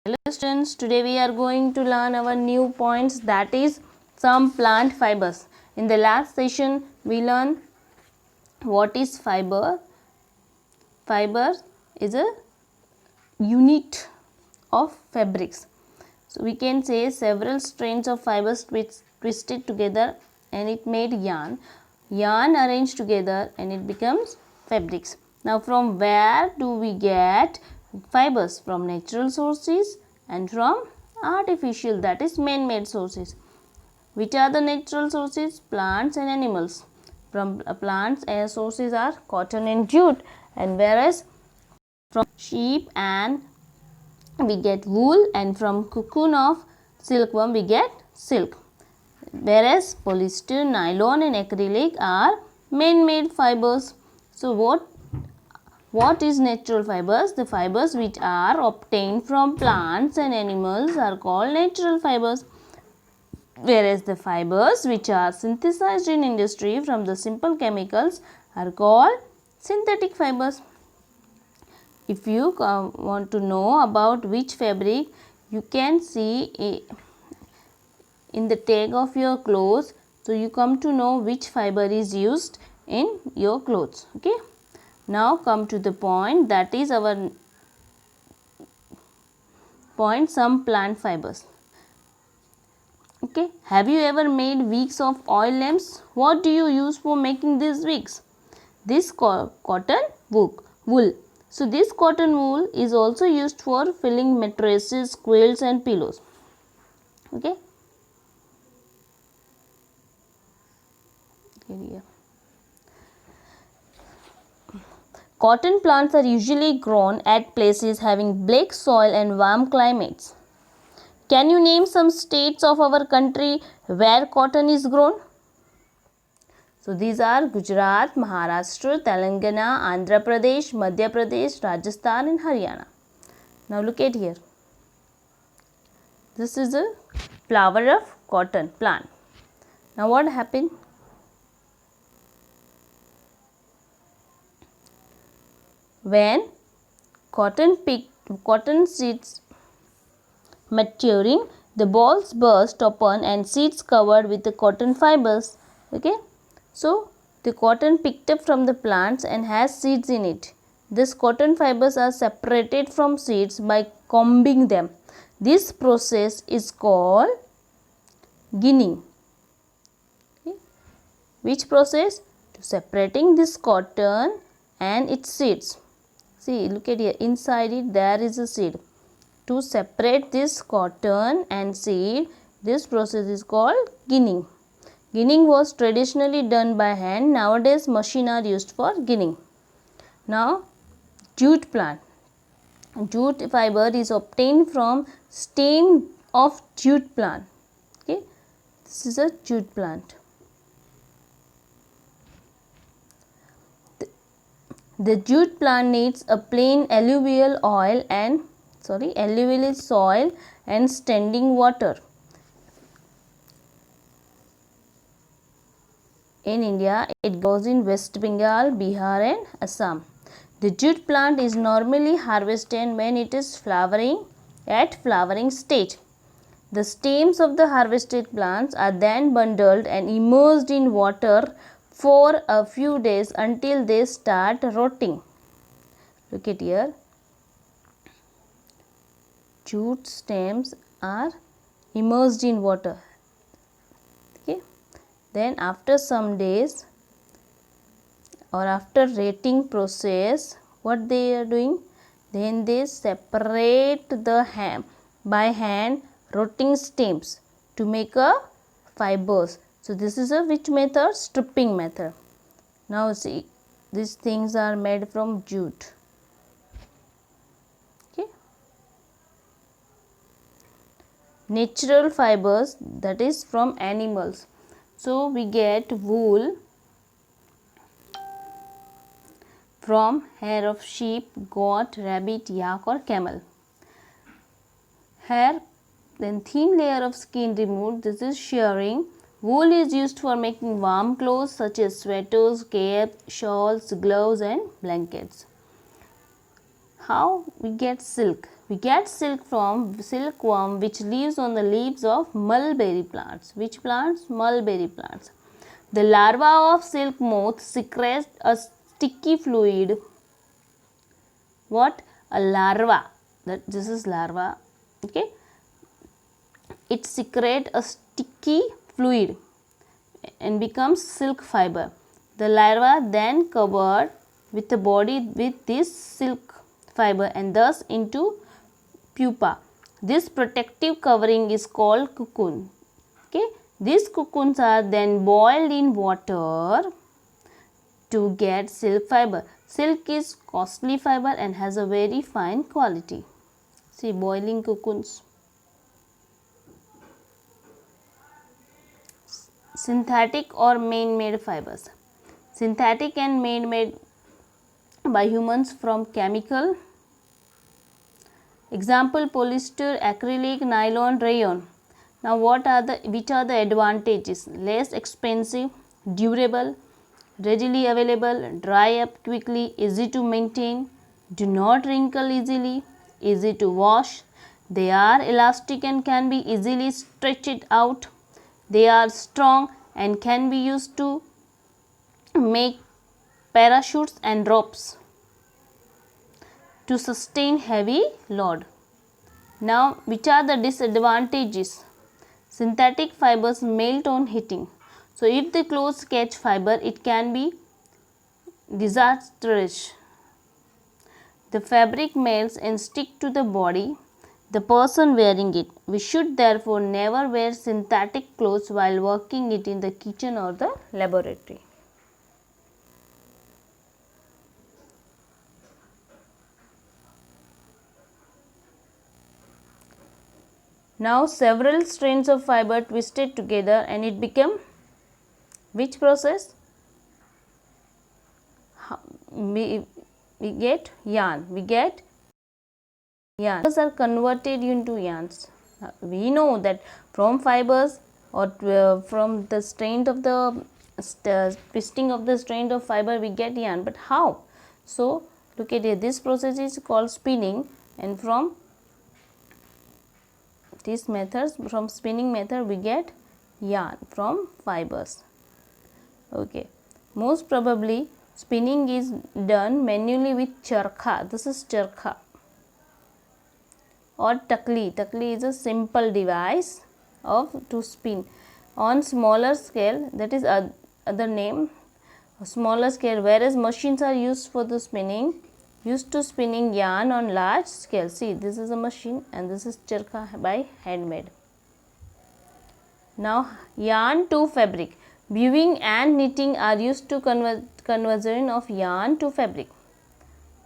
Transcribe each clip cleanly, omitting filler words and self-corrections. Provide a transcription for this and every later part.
Hello students, today we are going to learn our new points, that is some plant fibers. In the last session we learned what is fiber. Fiber is a unit of fabrics. So we can say several strands of fibers twisted together and it made yarn. Yarn arranged together and it becomes fabrics. Now from where do we get fibers? From natural sources and from artificial, that is man-made sources. Which are the natural sources? Plants and animals. From plants sources are cotton and jute, and whereas from sheep and we get wool, and from cocoon of silkworm we get silk. Whereas polyester, nylon and acrylic are man-made fibers. So what is natural fibers? The fibers which are obtained from plants and animals are called natural fibers. Whereas the fibers which are synthesized in industry from the simple chemicals are called synthetic fibers. If you want to know about which fabric, you can see in the tag of your clothes. So you come to know which fiber is used in your clothes. Okay. Now come to the point, that is our point, some plant fibers. Okay. Have you ever made wigs of oil lamps? What do you use for making these wigs? This cotton wool. So this cotton wool is also used for filling mattresses, quilts and pillows. Okay. Here. Cotton plants are usually grown at places having black soil and warm climates. Can you name some states of our country where cotton is grown? So these are Gujarat, Maharashtra, Telangana, Andhra Pradesh, Madhya Pradesh, Rajasthan and Haryana. Now look at here. This is a flower of cotton plant. Now what happened? When cotton seeds maturing, the balls burst open and seeds covered with the cotton fibers. Okay. So the cotton picked up from the plants and has seeds in it. These cotton fibers are separated from seeds by combing them. This process is called ginning. Okay. Which process? To separating this cotton and its seeds. See, look at here, inside it there is a seed. To separate this cotton and seed, this process is called ginning. Ginning was traditionally done by hand. Nowadays machine are used for ginning. Now jute plant. Jute fiber is obtained from stem of jute plant. Okay, this is a jute plant. The jute plant needs a plain alluvial soil and standing water. In India, it grows in West Bengal, Bihar and Assam. The jute plant is normally harvested when it is flowering stage. The stems of the harvested plants are then bundled and immersed in water for a few days until they start rotting. Look at here. Jute stems are immersed in water. Okay. Then after some days or after rotting process, what they are doing? Then they separate by hand rotting stems to make a fibers. So this is a which method? Stripping method. Now see, these things are made from jute. Okay. Natural fibers, that is from animals. So we get wool from hair of sheep, goat, rabbit, yak or camel. Hair, then thin layer of skin removed, this is shearing. Wool is used for making warm clothes such as sweaters, capes, shawls, gloves and blankets. How we get silk? We get silk from silkworm which lives on the leaves of mulberry plants. Which plants? Mulberry plants. The larva of silk moth secretes a sticky fluid. What? A larva. This is larva. Okay. It secretes a sticky fluid and becomes silk fiber. The larva then covered with the body with this silk fiber and thus into pupa. This protective covering is called cocoon. Okay. These cocoons are then boiled in water to get silk fiber. Silk is costly fiber and has a very fine quality. See, boiling cocoons. Synthetic or man-made fibers. Synthetic and man-made by humans from chemical. Example: polyester, acrylic, nylon, rayon. Now which are the advantages? Less expensive, durable, readily available, dry up quickly, easy to maintain, do not wrinkle easily, easy to wash. They are elastic and can be easily stretched out. They are strong and can be used to make parachutes and ropes to sustain heavy load. Now, which are the disadvantages? Synthetic fibers melt on heating. So, if the clothes catch fibers, it can be disastrous. The fabric melts and stick to the body, the person wearing it. We should therefore never wear synthetic clothes while working it in the kitchen or the laboratory. Now several strands of fiber twisted together and it became which process? We get yarn. We get yarn. Fibers are converted into yarns. We know that from fibers or from the strand of the twisting of the strand of fiber we get yarn. But how? So look at it. This process is called spinning, and from these methods, from spinning method we get yarn from fibers. Okay. Most probably spinning is done manually with charkha. This is charkha or takli. Takli is a simple device to spin on smaller scale, that is other name, smaller scale, whereas machines are used for the spinning, used to spinning yarn on large scale. See, this is a machine and this is charkha by handmade. Now yarn to fabric. Weaving and knitting are used to conversion of yarn to fabric.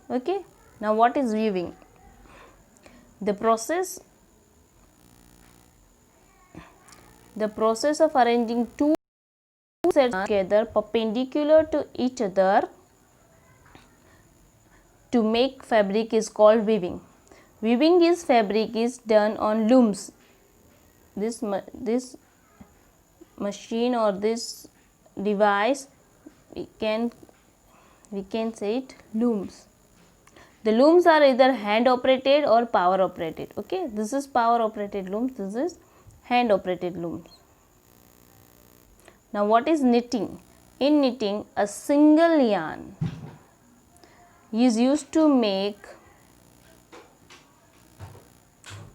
Okay. Now what is weaving? The process of arranging two sets together perpendicular to each other to make fabric is called weaving. Weaving is fabric is done on looms. This machine or this device, we can say it looms. The looms are either hand operated or power operated. Okay, this is power operated looms, this is hand operated looms. Now what is knitting? In knitting, a single yarn is used to make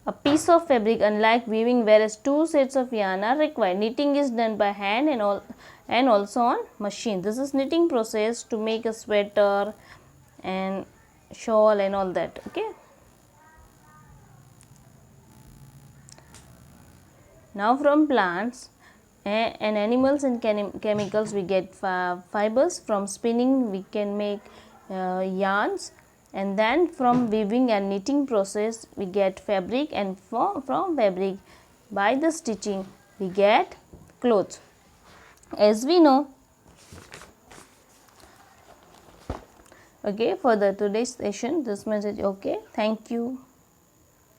a piece of fabric, unlike weaving, whereas two sets of yarn are required. Knitting is done by hand and also on machine. This is knitting process to make a sweater and shawl and all that. Okay. Now from plants and animals and chemicals we get fibers. From spinning we can make yarns, and then from weaving and knitting process we get fabric, and from fabric by the stitching we get clothes. As we know, okay, for the today's session this message. Okay, thank you.